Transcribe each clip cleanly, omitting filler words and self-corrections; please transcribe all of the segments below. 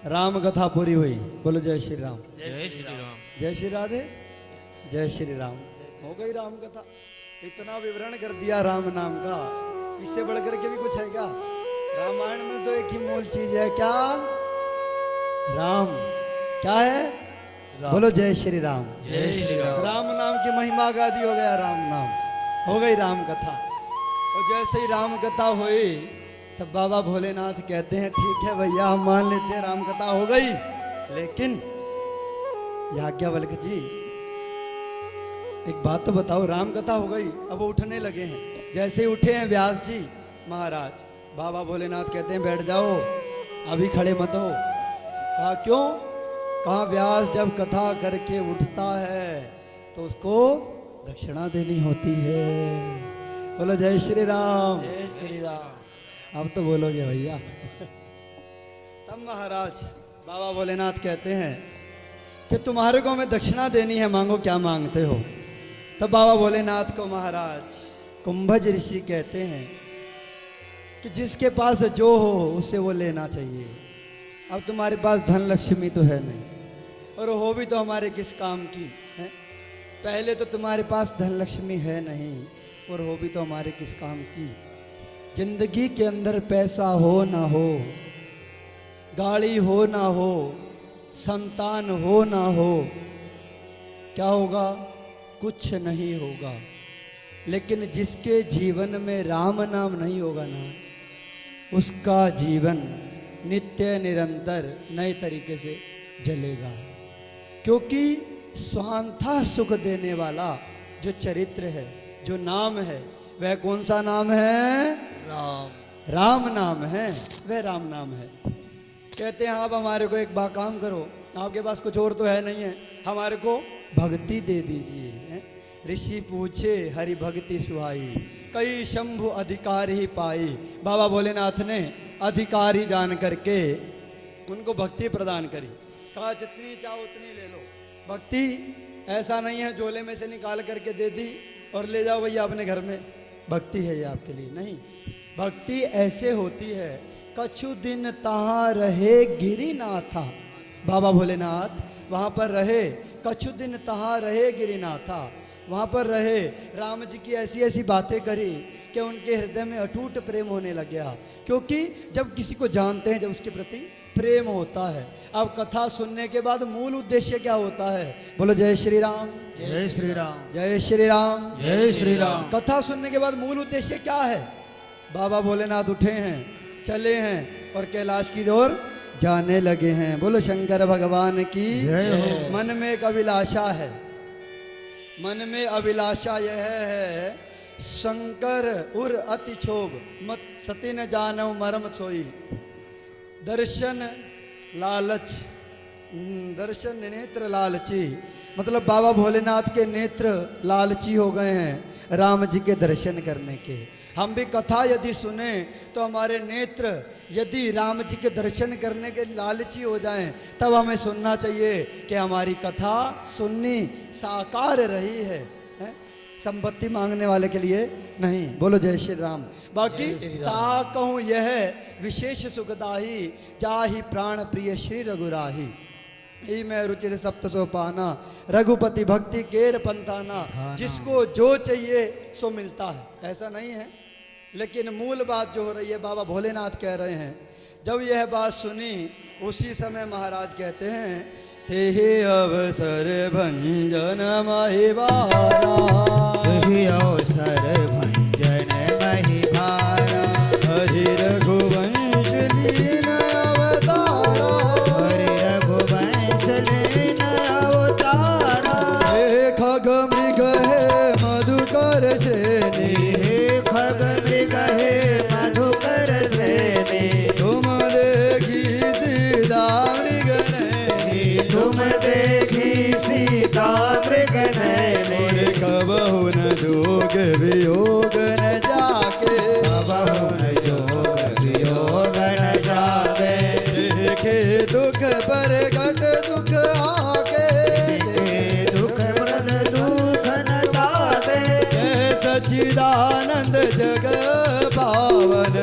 राम कथा पूरी हुई। बोलो जय श्री राम। जय श्री राम। जय श्री राधे। जय श्री राम। हो गई राम कथा। इतना विवरण कर दिया राम नाम का, इससे बढ़कर के भी कुछ है क्या? रामायण में तो एक ही मूल चीज है, क्या? राम। क्या है? बोलो जय श्री राम। जय श्री राम। राम नाम की महिमा गादी हो गया राम नाम, हो गई राम कथा। और जैसे ही राम कथा हुई तब बाबा भोलेनाथ कहते हैं ठीक है भैया हम मान लेते हैं राम कथा हो गई, लेकिन याज्ञवल्क्य जी एक बात तो बताओ, राम कथा हो गई, अब वो उठने लगे हैं। जैसे ही उठे हैं व्यास जी महाराज, बाबा भोलेनाथ कहते हैं बैठ जाओ, अभी खड़े मत हो। कहा क्यों? कहा व्यास जब कथा करके उठता है तो उसको दक्षिणा देनी होती है। बोलो जय श्री राम। जय श्री राम। अब तो बोलोगे भैया। तब महाराज बाबा भोलेनाथ कहते हैं कि तुम्हारे को हमें दक्षिणा देनी है, मांगो क्या मांगते हो। तब बाबा भोलेनाथ को महाराज कुंभज ऋषि कहते हैं कि जिसके पास जो हो उससे वो लेना चाहिए। अब तुम्हारे पास धन लक्ष्मी तो है नहीं, और हो भी तो हमारे किस काम की है? पहले तो तुम्हारे पास धन लक्ष्मी है नहीं, और हो भी तो हमारे किस काम की? जिंदगी के अंदर पैसा हो ना हो, गाड़ी हो ना हो, संतान हो ना हो, क्या होगा? कुछ नहीं होगा। लेकिन जिसके जीवन में राम नाम नहीं होगा ना, उसका जीवन नित्य निरंतर नए तरीके से जलेगा। क्योंकि स्वांथा सुख देने वाला जो चरित्र है, जो नाम है, वह कौन सा नाम है? राम। राम नाम है, वह राम नाम है। कहते हैं आप हमारे को एक बार काम करो, आपके पास कुछ और तो है नहीं है, हमारे को भक्ति दे दीजिए। ऋषि पूछे हरि भक्ति सुहाई, कई शंभु अधिकार ही पाई। बाबा भोलेनाथ ने अधिकारी जान करके उनको भक्ति प्रदान करी। कहा जितनी चाहो उतनी ले लो। भक्ति ऐसा नहीं है झोले में से निकाल करके दे दी और ले जाओ भैया अपने घर में, भक्ति है ये आपके लिए नहीं। भक्ति ऐसे होती है, कछु दिन तहाँ रहे गिरिनाथा। बाबा भोलेनाथ वहाँ पर रहे, कछु दिन तहाँ रहे गिरिनाथा, वहाँ पर रहे। राम जी की ऐसी ऐसी बातें करी कि उनके हृदय में अटूट प्रेम होने लग गया। क्योंकि जब किसी को जानते हैं, जब उसके प्रति प्रेम होता है। अब कथा सुनने के बाद मूल उद्देश्य क्या होता है? बोलो जय श्री राम। जय श्री राम। जय श्री राम। जय श्री राम। कथा सुनने के बाद मूल उद्देश्य क्या है? बाबा भोलेनाथ उठे हैं, चले हैं और कैलाश की ओर जाने लगे हैं। बोलो शंकर भगवान की जय हो। मन में एक अभिलाषा है, मन में अभिलाषा यह है, शंकर उर अति क्षोभ मत सती न जानव मरम सोई। दर्शन लालच, दर्शन नेत्र लालची, मतलब बाबा भोलेनाथ के नेत्र लालची हो गए हैं राम जी के दर्शन करने के। हम भी कथा यदि सुने तो हमारे नेत्र यदि राम जी के दर्शन करने के लालची हो जाएं, तब हमें सुनना चाहिए कि हमारी कथा सुननी साकार रही है, संपत्ति मांगने वाले के लिए नहीं। बोलो जय श्री राम। बाकी ता कहूँ यह विशेष सुखदाही, जाहि प्राण प्रिय श्री रघुराही। ई मैं रुचिर सप्त सोपाना, रघुपति भक्ति केर पंथाना। जिसको जो चाहिए सो मिलता है, ऐसा नहीं है। लेकिन मूल बात जो हो रही है, बाबा भोलेनाथ कह रहे हैं, जब यह बात सुनी उसी समय महाराज कहते हैं, तेहि अवसर भंजन महिवारा, तेहि अवसर भंजन महिवारा। हरि रघुवंश लीन अवतारा, हरि रघुवंश लीन अवतारा। हे खग मृग हे मधुकर श्रेणी, हे खग मृग हे मधुकर श्रेणी। तुम देखी सीता मृग नैनी, तुम देखी सीता मृग नैनी। कबहु न जोग वियोग न जाके, कबहु न जोग वियोग न जागे। देखे दुख प्रगट दुख आके, दुख मृद दुख न जागे। सच्चिदानंद जग पावन,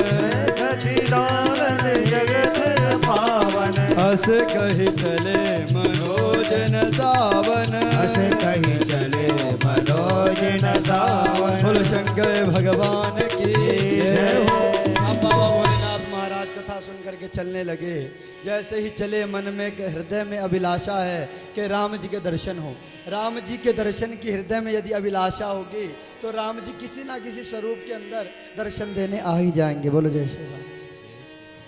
सच्चिदानंद जगत पावन। हस कही चले मनोजन सावन, हस कही चले मनोजन सावन। बोल शंकर भगवान की जय हो। अब बाबा भोलेनाथ महाराज कथा सुन करके चलने लगे। जैसे ही चले, मन में हृदय में अभिलाषा है कि राम जी के दर्शन हो। राम जी के दर्शन की हृदय में यदि अभिलाषा होगी तो राम जी किसी ना किसी स्वरूप के अंदर दर्शन देने आ ही जाएंगे। बोलो जय श्री राम।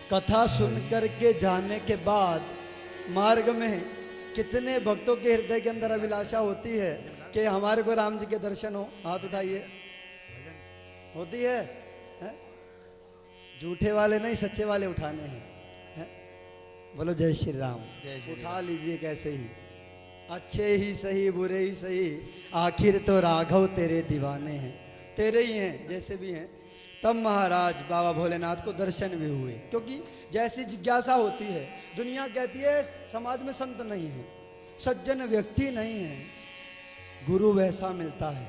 कथा सुन करके जाने के बाद मार्ग में कितने भक्तों के हृदय के अंदर अभिलाषा होती है कि हमारे को राम जी के दर्शन हो। हाथ उठाइए। होती है? झूठे वाले नहीं, सच्चे वाले उठाने हैं। बोलो जय श्री राम। उठा लीजिए कैसे ही, अच्छे ही सही बुरे ही सही, आखिर तो राघव तेरे दीवाने हैं, तेरे ही हैं जैसे भी हैं। तब महाराज बाबा भोलेनाथ को दर्शन भी हुए, क्योंकि जैसी जिज्ञासा होती है। दुनिया कहती है समाज में संत नहीं है, सज्जन व्यक्ति नहीं है, गुरु वैसा मिलता है,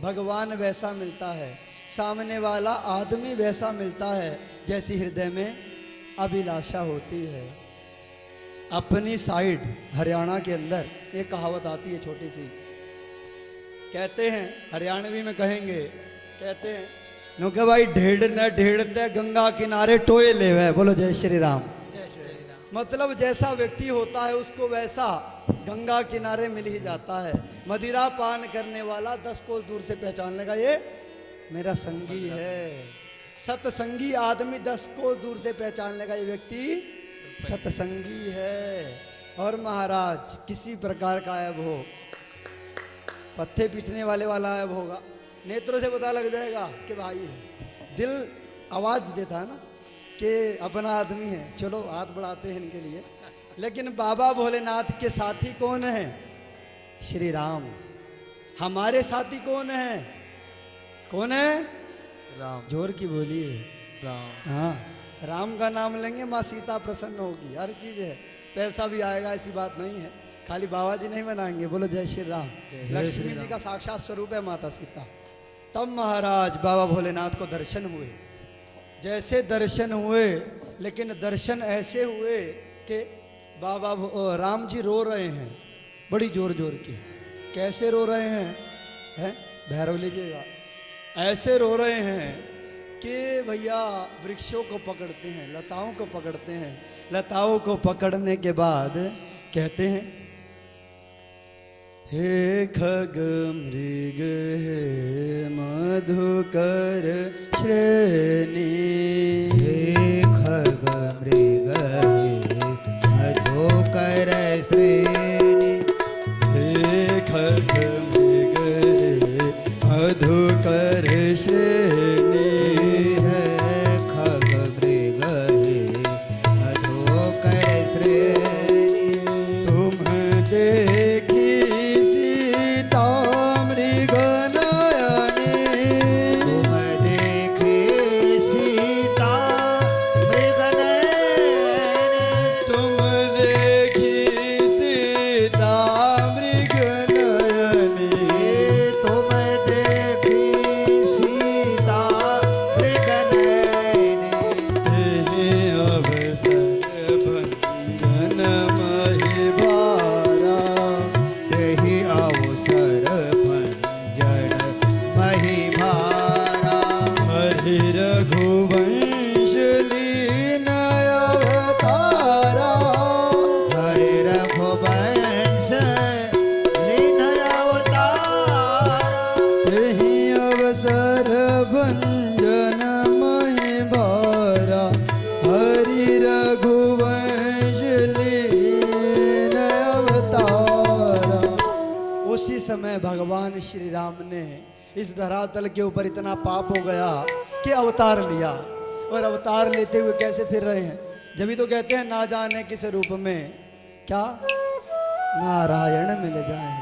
भगवान वैसा मिलता है, सामने वाला आदमी वैसा मिलता है जैसी हृदय में अभिलाषा होती है। अपनी साइड हरियाणा के अंदर एक कहावत आती है छोटी सी, कहते हैं हरियाणवी में कहेंगे, कहते हैं नो के भाई ढेड़ न ढेड़ते गंगा किनारे टोए ले वह। बोलो जय श्री राम। मतलब जैसा व्यक्ति होता है उसको वैसा गंगा किनारे मिल ही जाता है। मदिरा पान करने वाला 10 कोस दूर से पहचान लेगा ये मेरा संगी है। सतसंगी आदमी 10 कोस दूर से पहचान लेगा ये व्यक्ति सतसंगी है। और महाराज किसी प्रकार का ऐब हो, पत्ते पीटने वाले वाला ऐब होगा, नेत्रों से पता लग जाएगा कि भाई है। दिल आवाज देता है ना कि अपना आदमी है, चलो हाथ बढ़ाते हैं इनके लिए। लेकिन बाबा भोलेनाथ के साथी कौन है? श्री राम। हमारे साथी कौन है? कौन है? राम। जोर की बोलिए राम। हाँ, राम का नाम लेंगे माँ सीता प्रसन्न होगी। हर चीज है, पैसा भी आएगा, ऐसी बात नहीं है। खाली बाबा जी नहीं बनाएंगे। बोलो जय श्री राम। लक्ष्मी जी का साक्षात स्वरूप है माता सीता। तब महाराज बाबा भोलेनाथ को दर्शन हुए। जैसे दर्शन हुए, लेकिन दर्शन ऐसे हुए कि बाबा राम जी रो रहे हैं बड़ी जोर जोर के। कैसे रो रहे हैं? भैरव लीजिएगा। ऐसे रो रहे हैं कि भैया वृक्षों को पकड़ते हैं, लताओं को पकड़ते हैं। लताओं को पकड़ने के बाद कहते हैं हे खग मृग हे मधुकर श्रेणी, हे खग मृग हे मधुकर श्रेणी, हे खग मृग हे मधुकर श्रेणी, हे खग मृग हे मधुकर श्रेणी। तुम देखी सीता मृग नयनी, तुम देखी सीता मृग नयनी, तुम देखी सीता मृग नयनी, तुम देखी सीता मृग नयनी। तेहि अवसर भंजन महिबारा, तेहि अवसर भंजन महिभारा, हरि रघुवंश लीन अवतारा, हरि रघुवंश लीन अवतारा, तेहि अवसर भंजन महिबारा, हरि रघुवंश लीन अवतारा। उसी समय भगवान श्री राम ने इस धरातल के ऊपर इतना पाप हो गया कि अवतार लिया। और अवतार लेते हुए कैसे फिर रहे हैं? जब भी तो कहते हैं ना जाने किस रूप में क्या नारायण मिल जाए।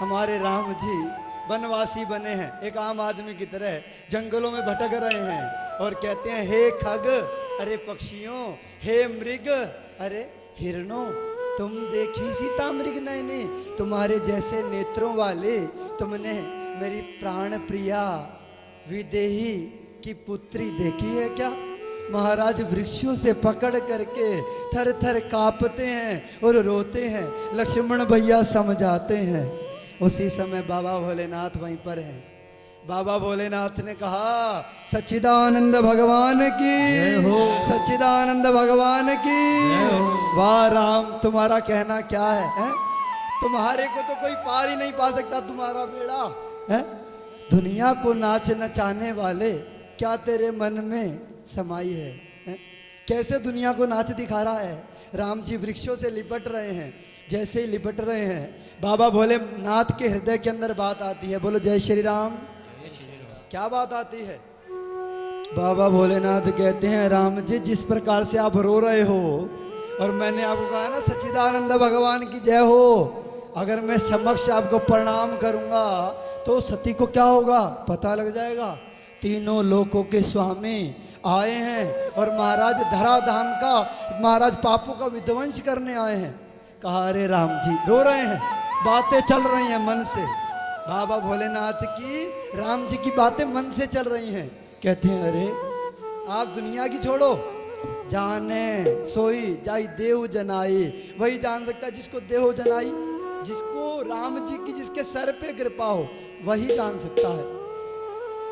हमारे राम जी वनवासी बने हैं, एक आम आदमी की तरह जंगलों में भटक रहे हैं और कहते हैं हे खग, अरे पक्षियों, हे मृग, अरे हिरणों, तुम देखी सीता मृग नयनी, तुम्हारे जैसे नेत्रों वाले तुमने मेरी प्राण प्रिया विदेही की पुत्री देखी है क्या? महाराज वृक्षों से पकड़ करके थर थर कांपते हैं और रोते हैं। लक्ष्मण भैया समझाते हैं। उसी समय बाबा भोलेनाथ वहीं पर हैं। बाबा भोलेनाथ ने कहा सच्चिदानंद भगवान की, सच्चिदानंद भगवान की। वाह राम, तुम्हारा कहना क्या है? तुम्हारे को तो कोई पार ही नहीं पा सकता तुम्हारा बेड़ा है। दुनिया को नाच नचाने वाले क्या तेरे मन में समाई है? कैसे दुनिया को नाच दिखा रहा है? राम जी वृक्षों से लिपट रहे हैं। जैसे ही लिपट रहे हैं, बाबा भोलेनाथ के हृदय के अंदर बात आती है। बोलो जय श्री राम। क्या बात आती है? बाबा भोलेनाथ कहते हैं राम जी, जिस प्रकार से आप रो रहे हो और मैंने आपको कहा ना सच्चिदानंद भगवान की जय हो, अगर मैं समक्ष आपको प्रणाम करूंगा तो सती को क्या होगा पता लग जाएगा। तीनों लोकों के स्वामी आए हैं और महाराज धराधाम का, महाराज पापों का विध्वंस करने आए हैं। कहा अरे राम जी रो रहे हैं, बातें चल रही हैं मन से। बाबा भोलेनाथ की, राम जी की बातें मन से चल रही हैं। कहते हैं अरे आप दुनिया की छोड़ो, जाने सोई जाई देव जनाई। वही जान सकता है जिसको देव जनाई, जिसको राम जी की जिसके सर पे कृपा हो वही जान सकता है।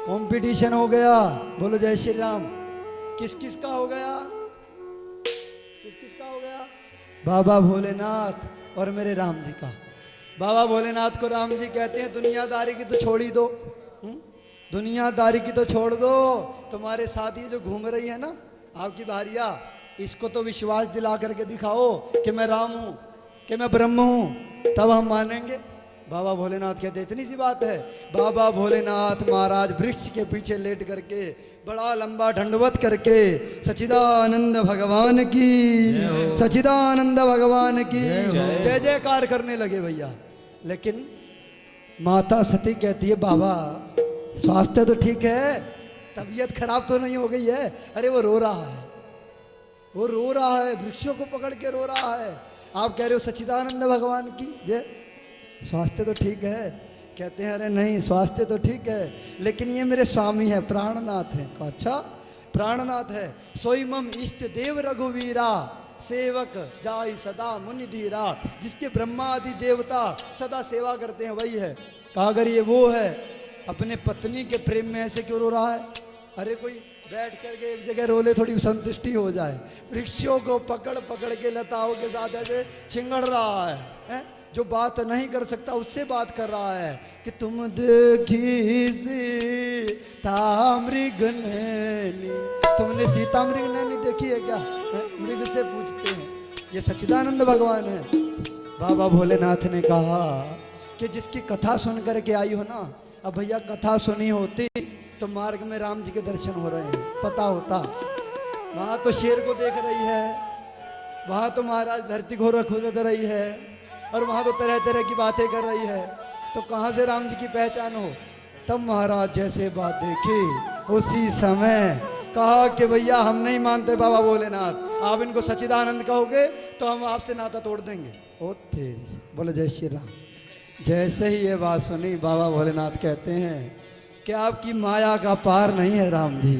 कंपटीशन हो गया। बोलो जय श्री राम। किस किस का हो गया? किस किस का हो गया? बाबा भोलेनाथ और मेरे राम जी का। बाबा भोलेनाथ को राम जी कहते हैं दुनियादारी की तो छोड़ ही दो, दुनियादारी की तो छोड़ दो। तुम्हारे साथ ये जो घूम रही है ना आपकी भारिया, इसको तो विश्वास दिला करके दिखाओ कि मैं राम हूं, कि मैं ब्रह्म हूं, तब हम मानेंगे। बाबा भोलेनाथ कहते इतनी सी बात है। बाबा भोलेनाथ महाराज वृक्ष के पीछे लेट करके बड़ा लंबा दंडवत करके सच्चिदानंद भगवान की, सच्चिदानंद भगवान की जय जयकार करने लगे भैया। लेकिन माता सती कहती है बाबा स्वास्थ्य तो ठीक है, तबीयत खराब तो नहीं हो गई है? अरे वो रो रहा है, वो रो रहा है, वृक्षों को पकड़ के रो रहा है। आप कह रहे हो सच्चिदानंद भगवान की जय, स्वास्थ्य तो ठीक है? कहते हैं अरे नहीं स्वास्थ्य तो ठीक है, लेकिन ये मेरे स्वामी है, प्राणनाथ है। अच्छा प्राणनाथ है। सोई मम इष्ट देव रघुवीरा, सेवक जाई सदा मुनि धीरा। जिसके ब्रह्मा आदि देवता सदा सेवा करते हैं वही है। कहा अगर ये वो है, अपने पत्नी के प्रेम में ऐसे क्यों रो रहा है? अरे कोई बैठ करके एक जगह रोले, थोड़ी संतुष्टि हो जाए। वृक्षों को पकड़ पकड़ के लताओं के साथ ऐसे छिंगड़ रहा है? जो बात नहीं कर सकता उससे बात कर रहा है कि तुम देखी सीता मृग नैनी। तुमने सीता मृग नैनी देखी है क्या? मृग से पूछते हैं। ये सच्चिदानंद भगवान है। बाबा भोलेनाथ ने कहा कि जिसकी कथा सुन करके आई हो ना, अब भैया कथा सुनी होती तो मार्ग में राम जी के दर्शन हो रहे हैं, पता होता। वहाँ तो शेर को देख रही है, वहाँ तो महाराज धरती को खुद रही है, और वहाँ तो तरह तरह की बातें कर रही है, तो कहाँ से राम जी की पहचान हो? तब महाराज जैसे बात देखी उसी समय कहा कि भैया हम नहीं मानते बाबा भोलेनाथ, आप इनको सच्चिदानंद कहोगे तो हम आपसे नाता तोड़ देंगे। ओ तेरी, बोलो जय श्री राम। जैसे ही ये बात सुनी बाबा भोलेनाथ कहते हैं कि आपकी माया का पार नहीं है राम जी।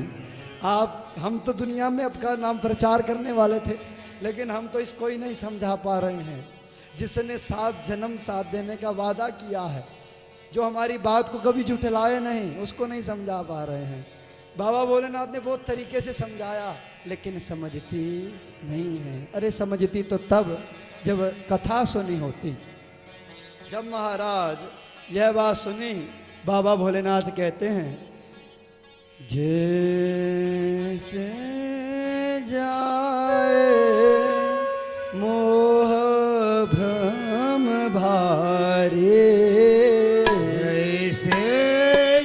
हम तो दुनिया में आपका नाम प्रचार करने वाले थे, लेकिन हम तो इसको ही नहीं समझा पा रहे हैं। जिसने 7 जन्म साथ देने का वादा किया है, जो हमारी बात को कभी झुठलाए नहीं, उसको नहीं समझा पा रहे हैं। बाबा भोलेनाथ ने बहुत तरीके से समझाया, लेकिन समझती नहीं है। अरे समझती तो तब जब कथा सुनी होती। जब महाराज यह बात सुनी, बाबा भोलेनाथ कहते हैं जैसे जाए मोह भ्रम भारे, ऐसे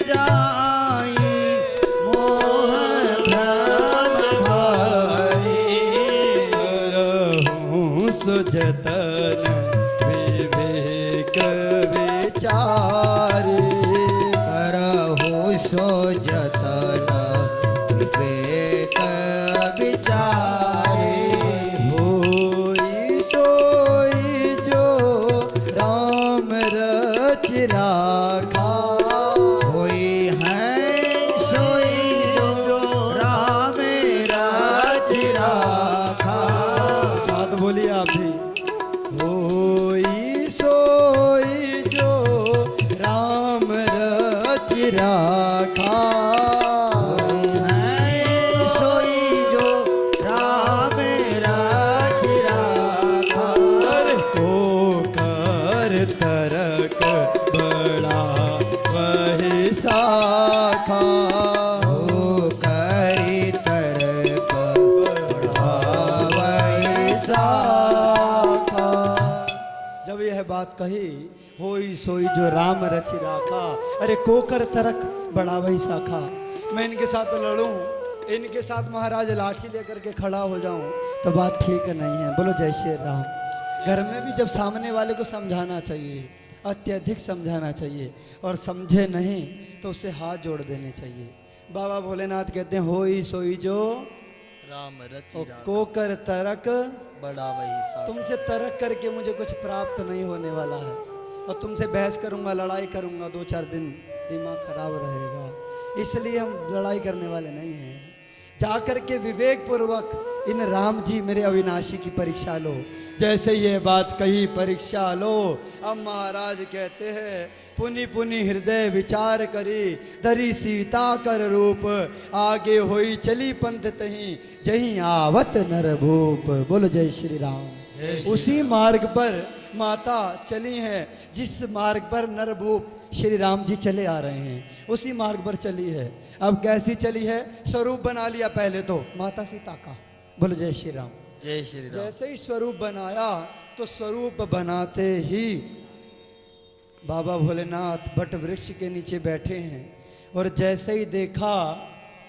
जाई मोह भ्रम भारे। रहूं सुजतन विवेक विचारे, करहु सो जतन विवेक विचारे। होई सोई जो राम रच राखा, होई है सोई जो राम होई सोई जो राम रच राखा। सोई जो राम रच राखा। अरे को कर तरक बड़ा वही साखा। ओ करी तरक बड़ा वही साखा। जब यह बात कही, होई सोई जो राम रचि राखा। अरे कोकर तरक बड़ा वही शाखा। मैं इनके साथ लड़ूं, इनके साथ महाराज लाठी लेकर के खड़ा हो जाऊं तो बात ठीक नहीं है। बोलो जय श्री राम। घर में भी जब सामने वाले को समझाना चाहिए, अत्यधिक समझाना चाहिए, और समझे नहीं तो उसे हाथ जोड़ देने चाहिए। बाबा भोलेनाथ कहते हैं होई सोई जो राम रचि और राखा, कोकर तरक। बड़ा वही सा। तुमसे तरक करके मुझे कुछ प्राप्त नहीं होने वाला है, और तुमसे बहस करूंगा, लड़ाई करूंगा, 2-4 दिन दिमाग खराब रहेगा। इसलिए हम लड़ाई करने वाले नहीं हैं। जाकर के विवेक पूर्वक इन राम जी मेरे अविनाशी की परीक्षा लो। जैसे ये बात कही, परीक्षा लो। अब महाराज कहते हैं पुनि पुनि हृदय विचार करी, धरी सीता कर रूप, आगे होई चली पंथ तहीं, जहीं आवत नर भूप। बोलो जय श्री राम। उसी मार्ग पर माता चली हैं जिस मार्ग पर नरभूप श्री राम जी चले आ रहे हैं, उसी मार्ग पर चली है। अब कैसी चली है? स्वरूप बना लिया पहले तो माता सीता का। बोलो जय श्री राम। जय श्री राम। जैसे ही स्वरूप बनाया तो स्वरूप बनाते ही बाबा भोलेनाथ बट वृक्ष के नीचे बैठे हैं, और जैसे ही देखा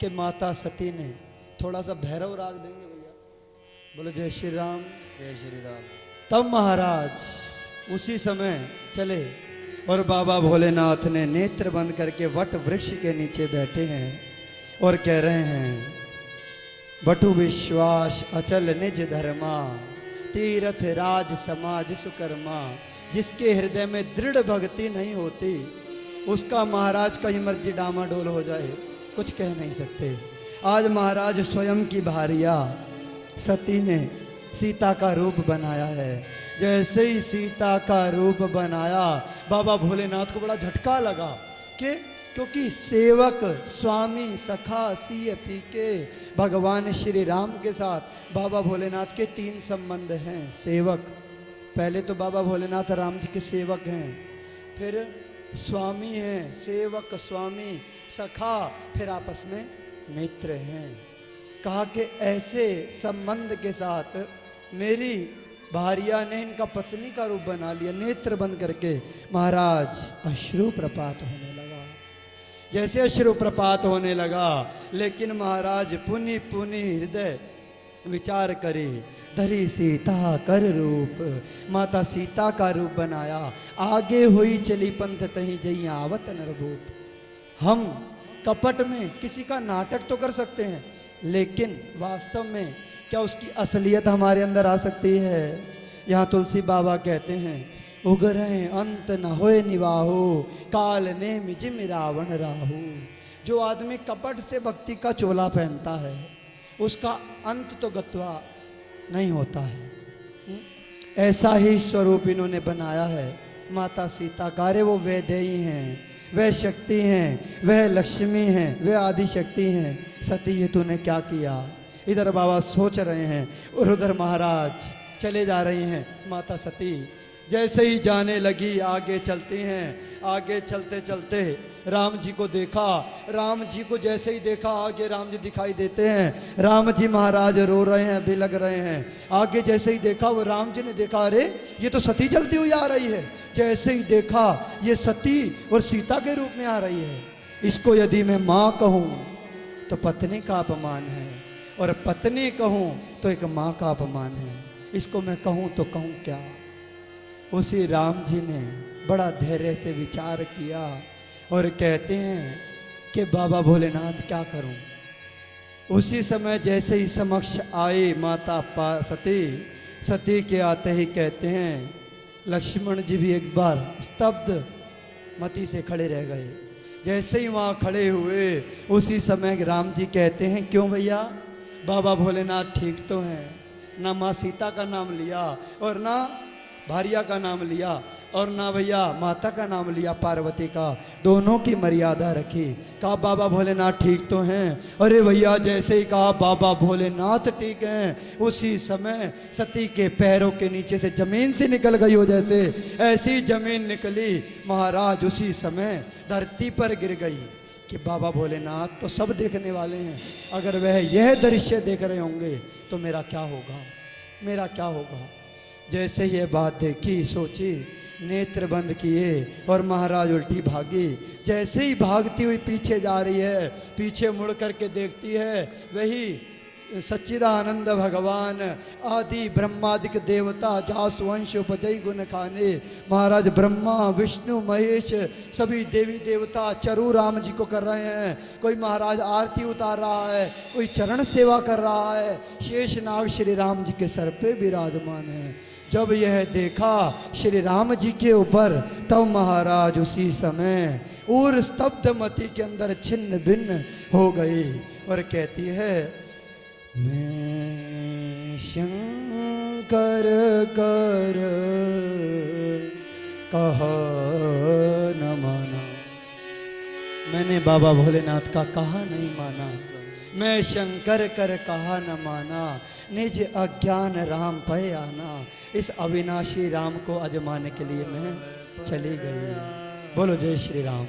कि माता सती ने थोड़ा सा भैरव राग देंगे भैया, बोलो जय श्री राम। जय श्री राम। तब महाराज उसी समय चले, और बाबा भोलेनाथ ने नेत्र बंद करके वट वृक्ष के नीचे बैठे हैं और कह रहे हैं बटु विश्वास अचल निज धर्मा, तीर्थ राज समाज सुकर्मा। जिसके हृदय में दृढ़ भक्ति नहीं होती उसका महाराज कहीं मर्जी डामाडोल हो जाए, कुछ कह नहीं सकते। आज महाराज स्वयं की भारिया सती ने सीता का रूप बनाया है। जैसे ही सीता का रूप बनाया, बाबा भोलेनाथ को बड़ा झटका लगा कि क्योंकि सेवक स्वामी सखा सिय पी के भगवान श्री राम के साथ बाबा भोलेनाथ के 3 संबंध हैं। सेवक, पहले तो बाबा भोलेनाथ राम जी के सेवक हैं, फिर स्वामी हैं, सेवक स्वामी सखा, फिर आपस में मित्र हैं। कहा कि ऐसे संबंध के साथ मेरी भारिया ने इनका पत्नी का रूप बना लिया। नेत्र बंद करके महाराज अश्रु प्रपात होने लगा। जैसे अश्रु प्रपात होने लगा, लेकिन महाराज पुनि पुनि हृदय विचार करे, धरी सीता कर रूप, माता सीता का रूप बनाया। आगे हुई चली पंथ तहीं, जई आवत नरभूप। हम कपट में किसी का नाटक तो कर सकते हैं, लेकिन वास्तव में क्या उसकी असलियत हमारे अंदर आ सकती है? यहाँ तुलसी बाबा कहते हैं उगरे अंत न होए निवाहो, काल ने मिजिम रावण राहु। जो आदमी कपट से भक्ति का चोला पहनता है उसका अंत तो गत्वा नहीं होता है। ऐसा ही स्वरूप इन्होंने बनाया है माता सीता का। अरे वो वैदेही हैं, वह शक्ति हैं, वह लक्ष्मी हैं, वह आदि शक्ति हैं। सती ये तूने क्या किया? इधर बाबा सोच रहे हैं और उधर महाराज चले जा रही हैं। माता सती जैसे ही जाने लगी, आगे चलती हैं। आगे चलते चलते राम जी को देखा। राम जी को जैसे ही देखा, आगे राम जी दिखाई देते हैं। राम जी महाराज रो रहे हैं, भी लग रहे हैं। आगे जैसे ही देखा, वो राम जी ने देखा, अरे ये तो सती चलती हुई आ रही है। जैसे ही देखा, ये सती और सीता के रूप में आ रही है। इसको यदि मैं माँ कहूँ तो पत्नी का अपमान है, और पत्नी कहूँ तो एक माँ का अपमान है। इसको मैं कहूँ तो कहूँ क्या? उसी राम जी ने बड़ा धैर्य से विचार किया और कहते हैं कि बाबा भोलेनाथ क्या करूं। उसी समय जैसे ही समक्ष आई माता सती, सती के आते ही कहते हैं, लक्ष्मण जी भी एक बार स्तब्ध मति से खड़े रह गए। जैसे ही वहाँ खड़े हुए, उसी समय राम जी कहते हैं, क्यों भैया, बाबा भोलेनाथ ठीक तो हैं? ना माँ सीता का नाम लिया और ना भारिया का नाम लिया और ना भैया माता का नाम लिया पार्वती का, दोनों की मर्यादा रखी। कहा बाबा भोलेनाथ ठीक तो हैं? अरे भैया जैसे ही कहा बाबा भोलेनाथ ठीक हैं, उसी समय सती के पैरों के नीचे से जमीन से निकल गई हो, जैसे ऐसी जमीन निकली महाराज उसी समय धरती पर गिर गई कि बाबा भोलेनाथ तो सब देखने वाले हैं, अगर वह यह दृश्य देख रहे होंगे तो मेरा क्या होगा, मेरा क्या होगा। जैसे ये बात देखी सोची, नेत्र बंद किए और महाराज उल्टी भागी। जैसे ही भागती हुई पीछे जा रही है, पीछे मुड़ करके देखती है वही सच्चिदानंद भगवान आदि ब्रह्मादिक देवता जासु वंश उपजय गुण खाने महाराज ब्रह्मा विष्णु महेश सभी देवी देवता चरु राम जी को कर रहे हैं। कोई महाराज आरती उतार रहा है, कोई चरण सेवा कर रहा है, शेष नाग श्री राम जी के सर पे विराजमान है। जब यह देखा श्री राम जी के ऊपर, तब महाराज उसी समय और स्तब्धमति के अंदर छिन्न भिन्न हो गई और कहती है मैं शंकर कर कहा न माना, मैंने बाबा भोलेनाथ का कहा नहीं माना, मैं शंकर कर कहा न माना, निज अज्ञान राम पे आना। इस अविनाशी राम को अजमाने के लिए मैं चली गई। बोलो जय श्री राम।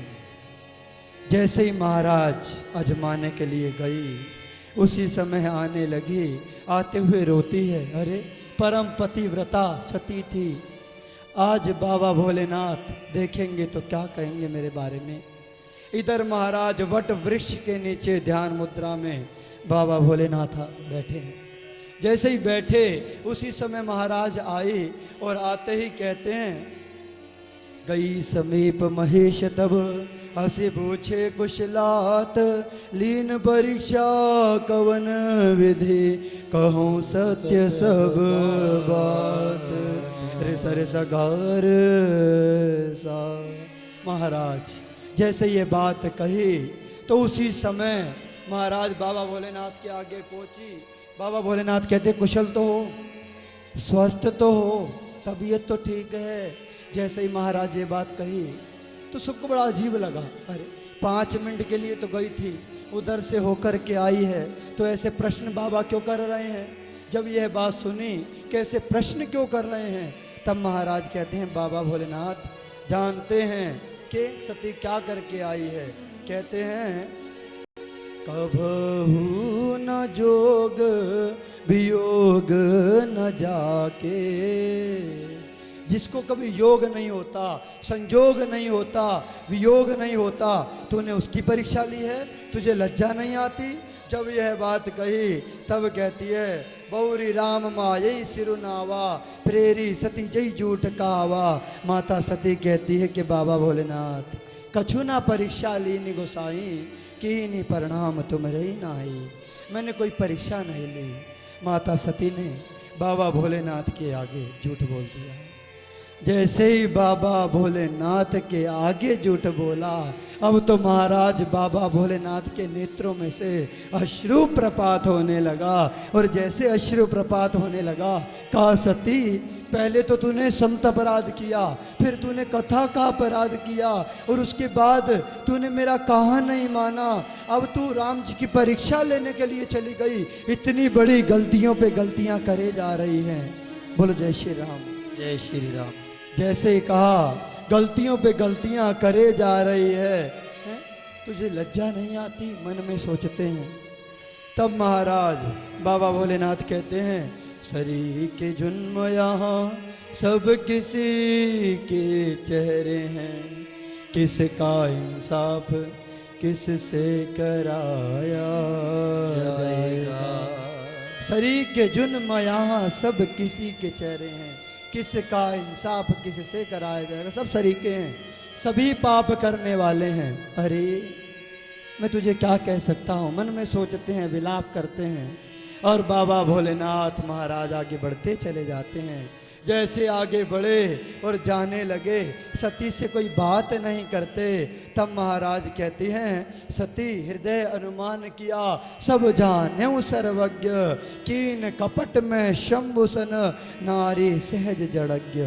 जैसे ही महाराज अजमाने के लिए गई, उसी समय आने लगी, आते हुए रोती है, अरे परम पतिव्रता सती थी, आज बाबा भोलेनाथ देखेंगे तो क्या कहेंगे मेरे बारे में। इधर महाराज वट वृक्ष के नीचे ध्यान मुद्रा में बाबा भोलेनाथ बैठे हैं। जैसे ही बैठे उसी समय महाराज आई और आते ही कहते हैं गई समीप महेश तब हसी पूछे कुशलात, लीन परीक्षा कवन विधि कहूँ सत्य सब बात, रे सरे सगार सा। महाराज जैसे ये बात कही तो उसी समय महाराज बाबा भोलेनाथ के आगे पहुंची। बाबा भोलेनाथ कहते कुशल तो हो, स्वस्थ तो हो, तबीयत तो ठीक है। जैसे ही महाराज ये बात कही तो सबको बड़ा अजीब लगा, अरे 5 मिनट के लिए तो गई थी, उधर से होकर के आई है, तो ऐसे प्रश्न बाबा क्यों कर रहे हैं। जब यह बात सुनी कैसे प्रश्न क्यों कर रहे हैं, तब महाराज कहते हैं बाबा भोलेनाथ जानते हैं कि सती क्या करके आई है। कहते हैं कभू न जोग वियोग न जाके, जिसको कभी योग नहीं होता, संजोग नहीं होता, वियोग नहीं होता, तूने उसकी परीक्षा ली है, तुझे लज्जा नहीं आती। जब यह बात कही तब कहती है बौरी राम मायई सिरुनावा, प्रेरी सती जई जूठ कावा। माता सती कहती है कि बाबा भोलेनाथ कछु ना परीक्षा लीनी गोसाई, कीनी परिणाम तुम रही नाही। मैंने कोई परीक्षा नहीं ली। माता सती ने बाबा भोलेनाथ के आगे झूठ बोल दिया। जैसे ही बाबा भोलेनाथ के आगे झूठ बोला, अब तो महाराज बाबा भोलेनाथ के नेत्रों में से अश्रु प्रपात होने लगा। और जैसे अश्रु प्रपात होने लगा, कहा सती पहले तो तूने संत अपराध किया, फिर तूने कथा का अपराध किया, और उसके बाद तूने मेरा कहा नहीं माना। अब तू राम जी की परीक्षा लेने के लिए चली गई। इतनी बड़ी गलतियों पे गलतियां करे जा रही हैं। बोलो जय श्री राम। जय श्री राम। जैसे ही कहा गलतियों पे गलतियां करे जा रही है, हैं? तुझे लज्जा नहीं आती, मन में सोचते हैं। तब महाराज बाबा भोलेनाथ कहते हैं सरी के जुन्म यहाँ सब किसी के चेहरे हैं, किसका इंसाफ किससे कराया जाएगा। शरीर के जुन्म यहाँ सब किसी के चेहरे हैं, किसका इंसाफ किससे कराया जाएगा। सब शरीके हैं, सभी पाप करने वाले हैं। अरे मैं तुझे क्या कह सकता हूँ, मन में सोचते हैं, विलाप करते हैं। और बाबा भोलेनाथ महाराज आगे बढ़ते चले जाते हैं। जैसे आगे बढ़े और जाने लगे, सती से कोई बात नहीं करते। तब महाराज कहती हैं, सती हृदय अनुमान किया, सब जाने सर्वज्ञ, कीन कपट में शंभुसन, नारी सहज जड़ज्ञ।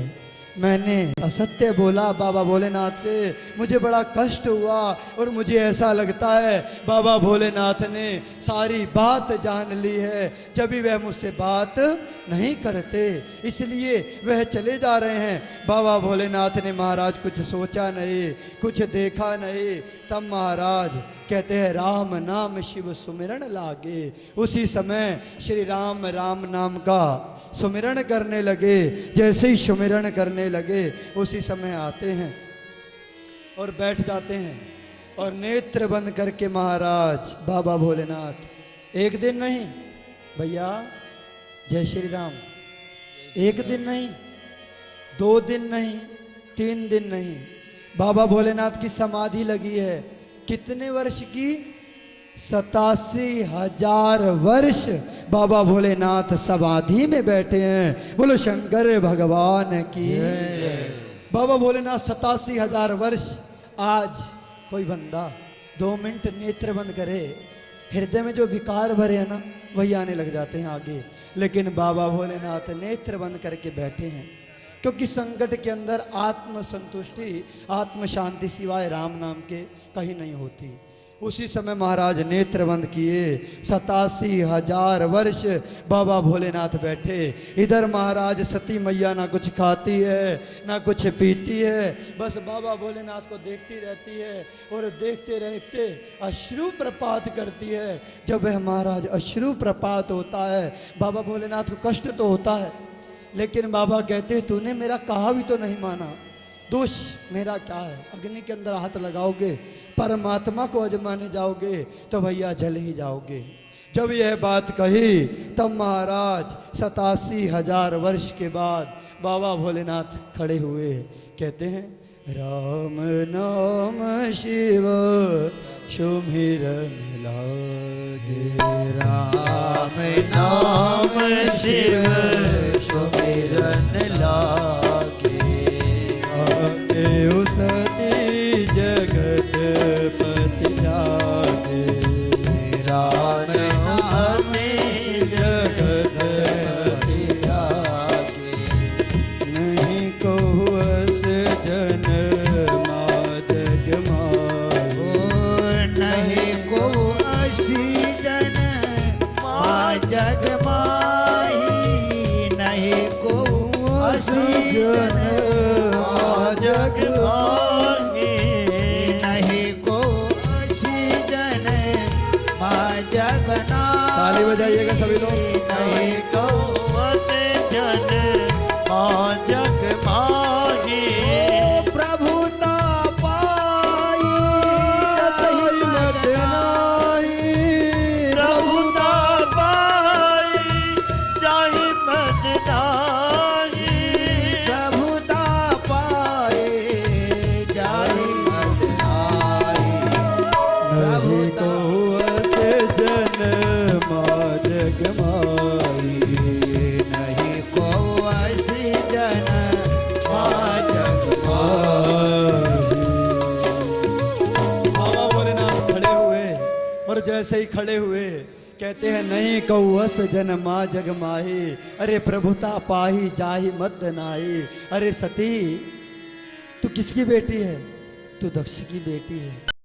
मैंने असत्य बोला बाबा भोलेनाथ से, मुझे बड़ा कष्ट हुआ और मुझे ऐसा लगता है बाबा भोलेनाथ ने सारी बात जान ली है, जब भी वह मुझसे बात नहीं करते, इसलिए वह चले जा रहे हैं। बाबा भोलेनाथ ने महाराज कुछ सोचा नहीं, कुछ देखा नहीं। तब महाराज कहते हैं, राम नाम शिव सुमिरन लागे। उसी समय श्री राम राम नाम का सुमिरन करने लगे। जैसे ही सुमिरन करने लगे उसी समय आते हैं और बैठ जाते हैं और नेत्र बंद करके महाराज बाबा भोलेनाथ, एक दिन नहीं भैया, जय श्री राम, एक दिन नहीं, 2 दिन नहीं, 3 दिन नहीं, बाबा भोलेनाथ की समाधि लगी है। कितने वर्ष की? 87,000 वर्ष बाबा भोलेनाथ समाधि में बैठे हैं। बोलो शंकर भगवान की। बाबा भोलेनाथ 87,000 वर्ष। आज कोई बंदा 2 मिनट नेत्र बंद करे, हृदय में जो विकार भरे हैं ना, वही आने लग जाते हैं आगे। लेकिन बाबा भोलेनाथ नेत्र बंद करके बैठे हैं, क्योंकि संकट के अंदर आत्म संतुष्टि, आत्म शांति सिवाय राम नाम के कहीं नहीं होती। उसी समय महाराज नेत्र बंद किए। 87,000 वर्ष बाबा भोलेनाथ बैठे। इधर महाराज सती मैया ना कुछ खाती है ना कुछ पीती है, बस बाबा भोलेनाथ को देखती रहती है और देखते रहते अश्रु प्रपात करती है। जब वह महाराज अश्रु प्रपात होता है, बाबा भोलेनाथ को कष्ट तो होता है, लेकिन बाबा कहते, तूने मेरा कहा भी तो नहीं माना, दोष मेरा क्या है? अग्नि के अंदर हाथ लगाओगे, परमात्मा को अजमाने जाओगे तो भैया जल ही जाओगे। जब यह बात कही तब महाराज 87,000 वर्ष के बाद बाबा भोलेनाथ खड़े हुए, कहते हैं, राम नाम शिव सुमिरन लागे, राम नाम शिव सुमिरन लागे, सती जगत पति जागे, राम नाम जगत पति जागे, नहीं को अस जन मा जग माओ, नहीं को असी जन मा जग माही, नहीं को असी जन मा जग माही, नहीं को असी जन मा जग नाही। ताली बजाइएगा सभी लोग। नहीं को जन मा जग माही, प्रभुता पाई सही मत नाही, प्रभुता पाई जाहि मत नाही, प्रभुता पाए जाहि मत नाही, नहीं को अस जन मा जग माई, नहीं को असी जन मा जग बाबा भोलेनाथ खड़े हुए और जैसे ही खड़े हुए कहते हैं, नहीं कौअस जन मा जग माही, अरे प्रभुता पाही जाहि मत नाही। अरे सती, तू किसकी बेटी है? तू दक्ष की बेटी है।